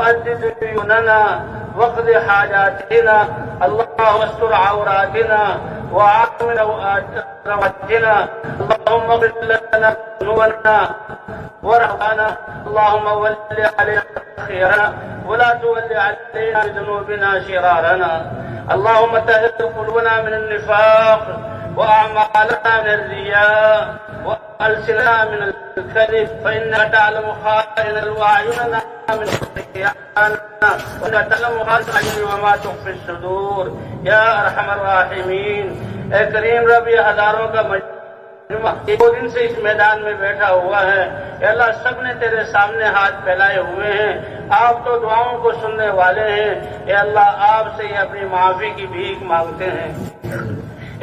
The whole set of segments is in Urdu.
سدد ديوننا واقض حاجاتنا، اللهم استر عوراتنا وآمن رواتنا، اللهم اغفر لنا ذنوبنا ورحمنا، اللهم ول علينا خيرنا ولا تول علينا بذنوبنا شرارنا، اللهم طهر قلوبنا من النفاق وأعمالنا من الرياء وألسننا من الكذب، فإنك تعلم خائن الأعين من خيانة، وإنك تعلم خائن الأعين وما تخفي الصدور يا أرحم الراحمين۔ اے کریم رب، یہ ہزاروں کا مجمع 2 دن سے اس میدان میں بیٹھا ہوا ہے، اے اللہ سب نے تیرے سامنے ہاتھ پھیلائے ہوئے ہیں، آپ تو دعاؤں کو سننے والے ہیں، اے اللہ آپ سے یہ اپنی معافی کی بھیک مانگتے ہیں۔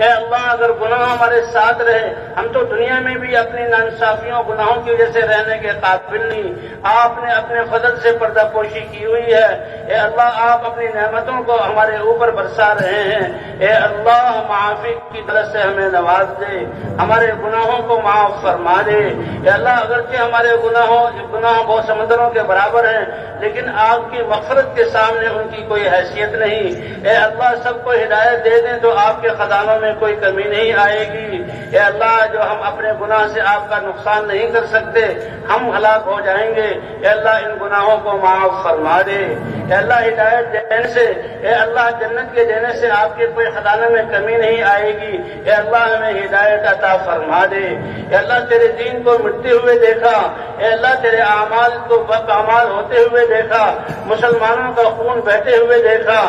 اے اللہ اگر گناہ ہمارے ساتھ رہے، ہم تو دنیا میں بھی اپنی ناانصافیوں گناہوں کی وجہ سے رہنے کے قابل نہیں، آپ نے اپنے فضل سے پردہ پوشی کی ہوئی ہے، اے اللہ آپ اپنی نعمتوں کو ہمارے اوپر برسا رہے ہیں، اے اللہ معافی کی طرف سے ہمیں نواز دے، ہمارے گناہوں کو معاف فرما دے، اے اللہ اگرچہ ہمارے گناہ بہت سمندروں کے برابر ہیں، لیکن آپ کی مغفرت کے سامنے ان کی کوئی حیثیت نہیں، اے اللہ سب کو ہدایت دے دیں تو آپ کے خزانوں میں کوئی کمی نہیں آئے گی، اے اللہ جو ہم اپنے گناہ سے آپ کا نقصان نہیں کر سکتے، ہم ہلاک ہو جائیں گے، اے اللہ ان گناہوں کو معاف فرما دے، اے اللہ ہدایت دینے سے، اے اللہ جنت کے دینے سے آپ کے کوئی خزانے میں کمی نہیں آئے گی، اے اللہ ہمیں ہدایت عطا فرما دے، اے اللہ تیرے دین کو مٹتے ہوئے دیکھا، اے اللہ تیرے اعمال کو بدعمال ہوتے ہوئے دیکھا، مسلمانوں کا خون بہتے ہوئے دیکھا،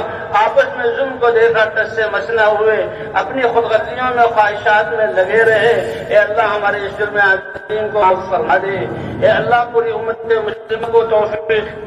آپس میں ظلم کو دیکھا، ٹس سے مسنا ہوئے، اپنی خود غرضیوں میں خواہشات میں لگے رہے، اے اللہ ہمارے اس جرم عظیم کو معاف فرما دے، اے اللہ پوری امت مسلمہ کو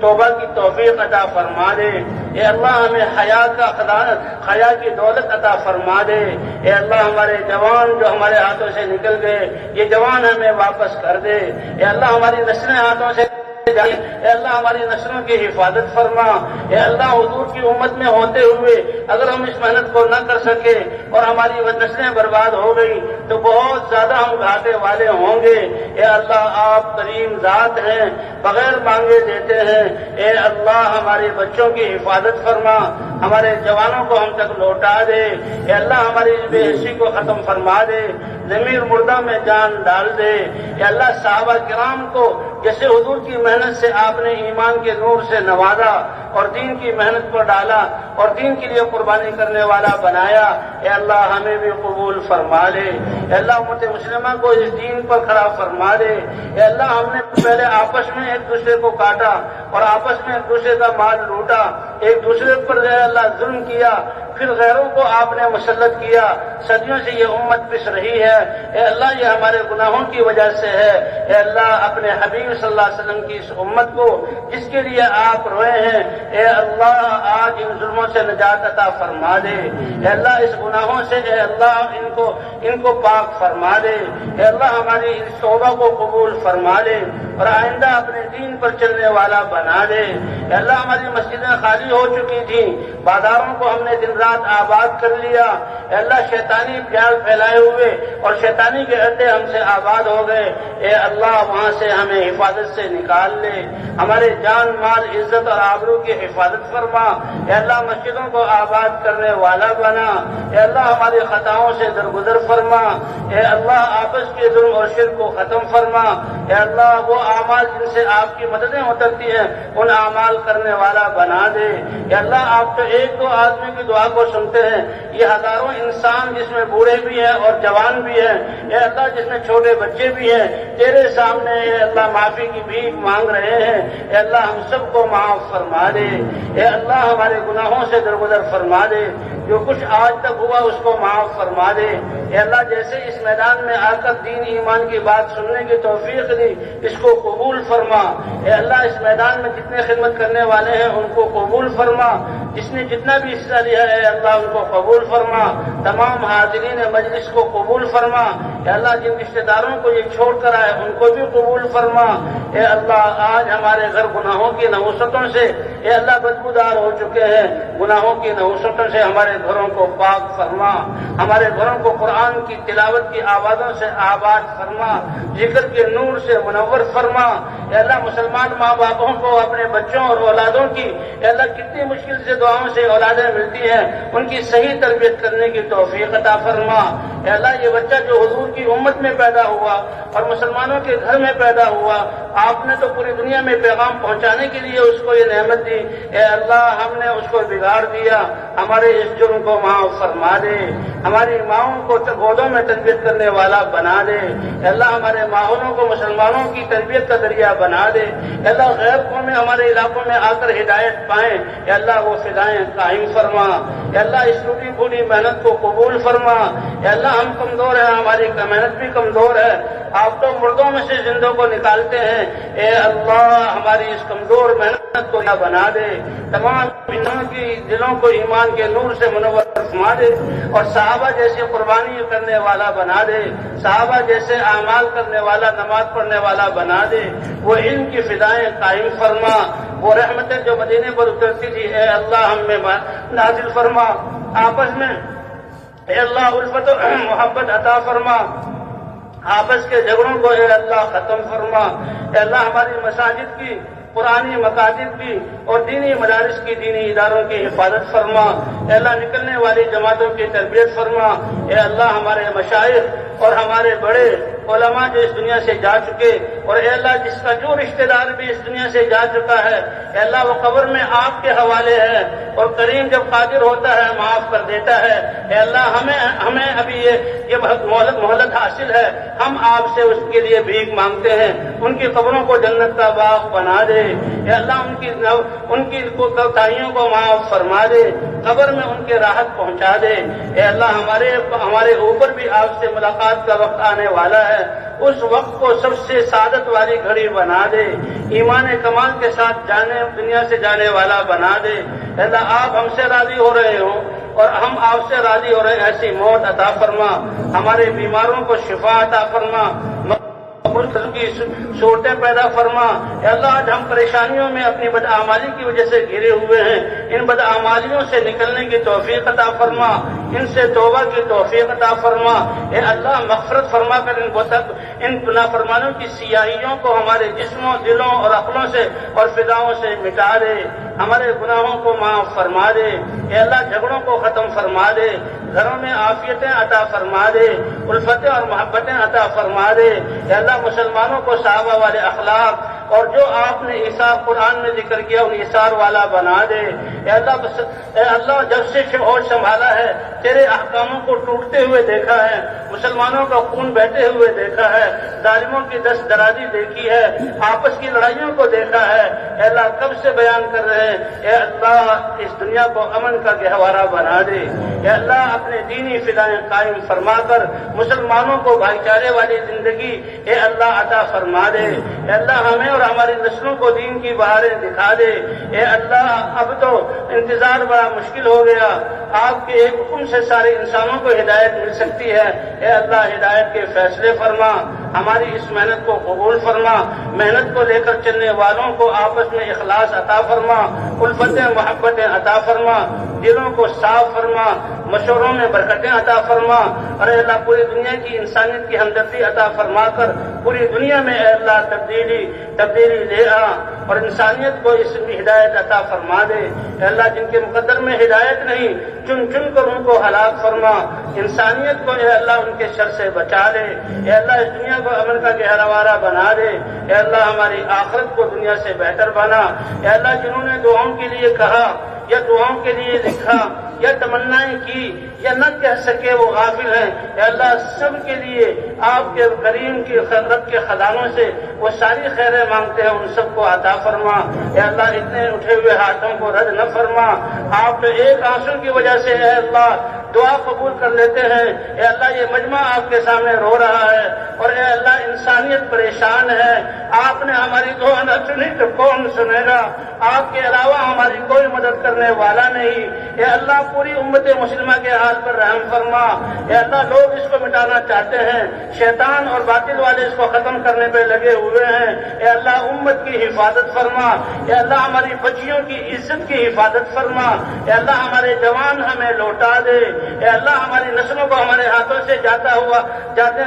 توبہ کی توفیق عطا فرما دے، اے اللہ ہمیں حیا کی دولت عطا فرما دے، اے اللہ ہمارے جوان جو ہمارے ہاتھوں سے نکل گئے یہ جوان ہمیں واپس کر دے، اے اللہ ہماری نسلیں ہاتھوں سے، اے اللہ ہماری نسلوں کی حفاظت فرما، اے اللہ حضور کی امت میں ہوتے ہوئے اگر ہم اس محنت کو نہ کر سکے اور ہماری وہ نسلیں برباد ہو گئی تو بہت زیادہ ہم گھاٹے والے ہوں گے، اے اللہ آپ کریم ذات ہیں، بغیر مانگے دیتے ہیں، اے اللہ ہمارے بچوں کی حفاظت فرما، ہمارے جوانوں کو ہم تک لوٹا دے، اے اللہ ہماری بے حسی کو ختم فرما دے، ضمیر مردہ میں جان ڈال دے، اے اللہ صحابہ کرام کو جیسے حضور کی محنت سے آپ نے ایمان کے نور سے نوازا اور دین کی محنت پر ڈالا اور دین کے لیے قربانی کرنے والا بنایا، اے اللہ ہمیں بھی قبول فرما لے، اے اللہ امت مسلمہ کو اس دین پر کھڑا فرما دے، اے اللہ ہم نے پہلے آپس میں ایک دوسرے کو کاٹا اور آپس میں ایک دوسرے کا مال لوٹا، ایک دوسرے پر اے اللہ ظلم کیا، پھر غیروں کو آپ نے مسلط کیا، صدیوں سے یہ امت پس رہی ہے، اے اللہ یہ ہمارے گناہوں کی وجہ سے ہے، اے اللہ اپنے حبیب صلی اللہ علیہ وسلم کی اس امت کو جس کے لیے آپ روئے ہیں، اے اللہ آج ان ظلموں سے نجات عطا فرما دے، اے اللہ اس گناہوں سے اے اللہ ان کو پاک فرما دے، اے اللہ ہماری اس توبہ کو قبول فرما دے اور آئندہ اپنے دین پر چلنے والا بنا دے، اے اللہ ہماری مسجدیں خالی ہو چکی تھیں، بازاروں کو ہم نے دن رات آباد کر لیا، اے اللہ شیطانی جال پھیلائے ہوئے اور شیطانی کے اڈے ہم سے آباد ہو گئے، اے اللہ وہاں سے ہمیں حفاظت سے نکال لے، ہمارے جان مال عزت اور آبرو کی حفاظت فرما، اے اللہ مسجدوں کو آباد کرنے والا بنا، اے اللہ ہماری خطاؤں سے درگزر فرما، اے اللہ آپس کے ظلم اور شرک کو ختم فرما، اے اللہ وہ اعمال جن سے آپ کی مددیں اترتی ہیں ان اعمال کرنے والا بنا دے، اے اللہ آپ تو ایک دو آدمی کی دعا کو سنتے ہیں، یہ ہزاروں انسان جس میں بوڑھے بھی ہیں اور جوان بھی ہیں، اے اللہ جس میں چھوٹے بچے بھی ہیں تیرے سامنے اے اللہ معافی کی بھیک مانگ رہے ہیں، اے اللہ ہم سب کو معاف فرما دے، اے اللہ ہمارے گناہوں سے درگزر فرما دے، جو کچھ آج تک ہوا اس کو معاف فرما دے، اے اللہ جیسے اس میدان میں آ کر دین ایمان کی بات سننے کی توفیق دی اس کو قبول فرما، اے اللہ اس میدان میں جتنے خدمت کرنے والے ہیں ان کو قبول فرما، جس نے جتنا بھی حصہ لیا ہے اے اللہ ان کو قبول فرما، تمام حاضرین مجلس کو قبول فرما، اے اللہ جن رشتہ داروں کو یہ چھوڑ کر آئے ان کو بھی قبول فرما۔ اے اللہ آج ہمارے گھر گناہوں کی نحوستوں سے اے اللہ بدبودار ہو چکے ہیں، گناہوں کی نحوستوں سے ہمارے گھروں کو پاک فرما، ہمارے گھروں کو قرآن کی تلاوت کی آوازوں سے آباد فرما، ذکر کے نور سے منور فرما۔ اے اللہ مسلمان ماں باپوں کو اپنے بچوں اور اولادوں کی اے اللہ کتنی مشکل سے دعاؤں سے اولادیں ملتی ہیں، ان کی صحیح تربیت کرنے کی توفیق عطا فرما۔ اے اللہ یہ بچہ جو حضور کی امت میں پیدا ہوا اور مسلمانوں کے گھر میں پیدا ہوا، آپ نے تو پوری دنیا میں پیغام پہنچانے کے لیے اس کو یہ نعمت دی، اے اللہ ہم نے اس کو بگاڑ دیا، ہمارے اس جرم کو معاف فرما دے، ہماری ماؤں کو گودوں میں تربیت کرنے والا بنا دے، اے اللہ ہمارے ماحولوں کو مسلمانوں کی تربیت کا ذریعہ بنا دے، اے اللہ غیر قومیں ہمارے علاقوں میں آ کر ہدایت پائیں، اے اللہ وہ فضائیں قائم فرما، اے اللہ اس ٹوٹی پھوٹی محنت کو قبول فرما۔ اے اللہ ہم کمزور ہیں، ہماری محنت بھی کمزور ہے، آپ تو مردوں میں سے زندوں کو نکالتے ہیں، اے اللہ ہماری اس کمزور محنت کو بنا دے، تمام دلوں کو ایمان کے نور سے منور فرما دے، اور صحابہ جیسے قربانی کرنے والا بنا دے، صحابہ جیسے اعمال کرنے والا، نماز پڑھنے والا بنا دے، وہ علم کی فضائیں قائم فرما، وہ رحمتیں جو مدینے پر اترتی تھی اے اللہ ہم میں نازل فرما، آپس میں اے اللہ الفت و محبت عطا فرما، آپس کے جھگڑوں کو اے اللہ ختم فرما، اے اللہ ہماری مساجد کی، قرآنی مکاتب کی اور دینی مدارس کی، دینی اداروں کی حفاظت فرما، اے اللہ نکلنے والی جماعتوں کی تربیت فرما، اے اللہ ہمارے مشائخ اور ہمارے بڑے علماء جو اس دنیا سے جا چکے، اور اے اللہ جس کا جو رشتہ دار بھی اس دنیا سے جا چکا ہے اے اللہ وہ قبر میں آپ کے حوالے ہے، اور کریم جب قادر ہوتا ہے معاف کر دیتا ہے، اے اللہ ہمیں ابھی یہ مہلت حاصل ہے، ہم آپ سے اس کے لیے بھیک مانگتے ہیں، ان کی قبروں کو جنت کا باغ بنا دے، اے اللہ ان کی کوتاہیوں کو معاف فرما دے، قبر میں ان کے راحت پہنچا دے، اے اللہ ہمارے اوپر بھی آپ سے ملاقات کا وقت آنے والا ہے، اس وقت کو سب سے سعادت والی گھڑی بنا دے، ایمان کمال کے ساتھ دنیا سے جانے والا بنا دے، اے اللہ آپ ہم سے راضی ہو رہے ہوں اور ہم آپ سے راضی ہو رہے ہیں، ایسی موت عطا فرما، ہمارے بیماروں کو شفا عطا فرما، کی صورتیں پیدا فرما، اے اللہ آج ہم پریشانیوں میں اپنی بدعمالی کی وجہ سے گھرے ہوئے ہیں، ان بدعمالیوں سے نکلنے کی توفیق عطا فرما، ان سے توبہ کی توفیق عطا فرما، اے اللہ مغفرت فرما کر ان نافرمانوں کی سیاہیوں کو ہمارے جسموں، دلوں اور عقلوں سے اور فضاؤں سے مٹا دے، ہمارے گناہوں کو معاف فرما دے، اے اللہ جھگڑوں کو ختم فرما دے، گھروں میں عافیتیں عطا فرما دے، الفتیں اور محبتیں عطا فرما دے، اے اللہ مسلمانوں کو صحابہ والے اخلاق اور جو آپ نے ایثار قرآن میں ذکر کیا ان ایثار والا بنا دے، اے اللہ جب سے ہوش سنبھالا ہے تیرے احکاموں کو ٹوٹتے ہوئے دیکھا ہے، مسلمانوں کا خون بہتے ہوئے دیکھا ہے، ظالموں کی دست درازی دیکھی ہے، آپس کی لڑائیوں کو دیکھا ہے، اے اللہ کب سے بیان کر رہے ہیں، اے اللہ اس دنیا کو امن کا گہوارہ بنا دے، اے اللہ اپنے دینی فضائیں قائم فرما کر مسلمانوں کو بھائی چارے والی زندگی اے اللہ عطا فرما دے، اے اللہ ہمیں اور ہماری نسلوں کو دین کی بہاریں دکھا دے، اے اللہ اب تو انتظار بڑا مشکل ہو گیا، آپ کے ایک حکم سے سارے انسانوں کو ہدایت مل سکتی ہے، اے اللہ ہدایت کے فیصلے فرما، ہماری اس محنت کو قبول فرما، محنت کو لے کر چلنے والوں کو آپس میں اخلاص عطا فرما، الفتیں محبتیں عطا فرما، دلوں کو صاف فرما، مشوروں میں برکتیں عطا فرما، اور اے اللہ پوری دنیا کی انسانیت کی ہمدردی عطا فرما کر پوری دنیا میں اے اللہ تبدیلی لے آ، اور انسانیت کو اس میں ہدایت عطا فرما دے، اے اللہ جن کے مقدر میں ہدایت نہیں چن کر ان کو ہلاک فرما، انسانیت کو اے اللہ ان کے شر سے بچا لے، اے اللہ اس دنیا کو امن کا گہوارہ بنا دے، اے اللہ ہماری آخرت کو دنیا سے بہتر بنا، اے اللہ جنہوں نے دعاؤں کے لیے کہا یا دعاؤں کے لیے لکھا یا تمنائیں کی یا نہ کہہ سکے وہ غافل ہیں، اے اللہ سب کے لیے آپ کے کریم کی رب کے خزانوں سے وہ ساری خیریں مانگتے ہیں، ان سب کو عطا فرما، اے اللہ اتنے اٹھے ہوئے ہاتھوں کو رد نہ فرما، آپ ایک آنسو کی وجہ سے اے اللہ دعا قبول کر لیتے ہیں، اے اللہ یہ مجمع آپ کے سامنے رو رہا ہے، اور اے اللہ انسانیت پریشان ہے، آپ نے ہماری دعا نہ سنی تو کون سنے گا، آپ کے علاوہ ہمارے ہماری کوئی مدد کرنے والا نہیں۔ اے اللہ پوری امت مسلمہ کے حال پر رحم فرما۔ اے اللہ لوگ اس کو مٹانا چاہتے ہیں، شیطان اور باطل والے اس کو ختم کرنے پہ لگے ہوئے ہیں۔ اے اللہ امت کی حفاظت فرما۔ اے اللہ ہماری بچیوں کی عزت کی حفاظت فرما۔ اے اللہ ہمارے جوان ہمیں لوٹا دے۔ اے اللہ ہماری نسلوں کو ہمارے ہاتھوں سے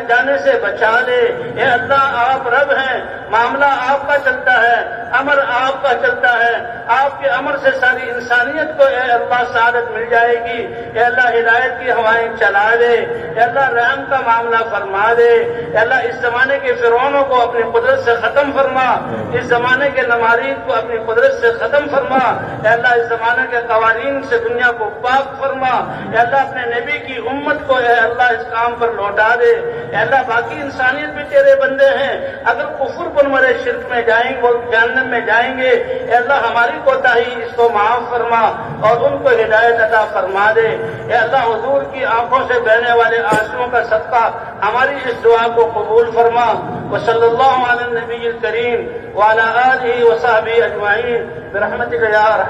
جانے سے بچا لے۔ اے اللہ آپ رب ہیں، معاملہ آپ کا چلتا ہے، امر آپ کا چلتا ہے، آپ کے امر سے ساری انسانیت کو اے اللہ سعادت مل جائے گی۔ اے اللہ ہدایت کی ہوائیں چلا دے۔ اے اللہ رحم کا معاملہ فرما دے۔ اے اللہ اس زمانے کے فرعونوں کو اپنی قدرت سے ختم فرما، اس زمانے کے نمارید کو اپنی قدرت سے ختم فرما۔ اے اللہ اس زمانے کے قوانین سے دنیا کو پاک فرما۔ اے اللہ اپنے نبی کی امت کو اے اللہ اس کام پر لوٹا دے۔ اے اللہ باقی انسانیت بھی تیرے بندے ہیں، اگر کفر پر مرے شرک میں جائیں گے، جہنم میں جائیں گے، اے اللہ ہماری کوتاہی اس کو معاف فرما اور ان کو ہدایت عطا فرما دے۔ اے اللہ حضور کی آنکھوں سے بہنے والے آنسوؤں کا صدقہ ہماری اس دعا کو قبول فرما۔ وصلی اللہ علی النبی الکریم وعلی آلہ وصحبہ اجمعین برحمتک یا ارحم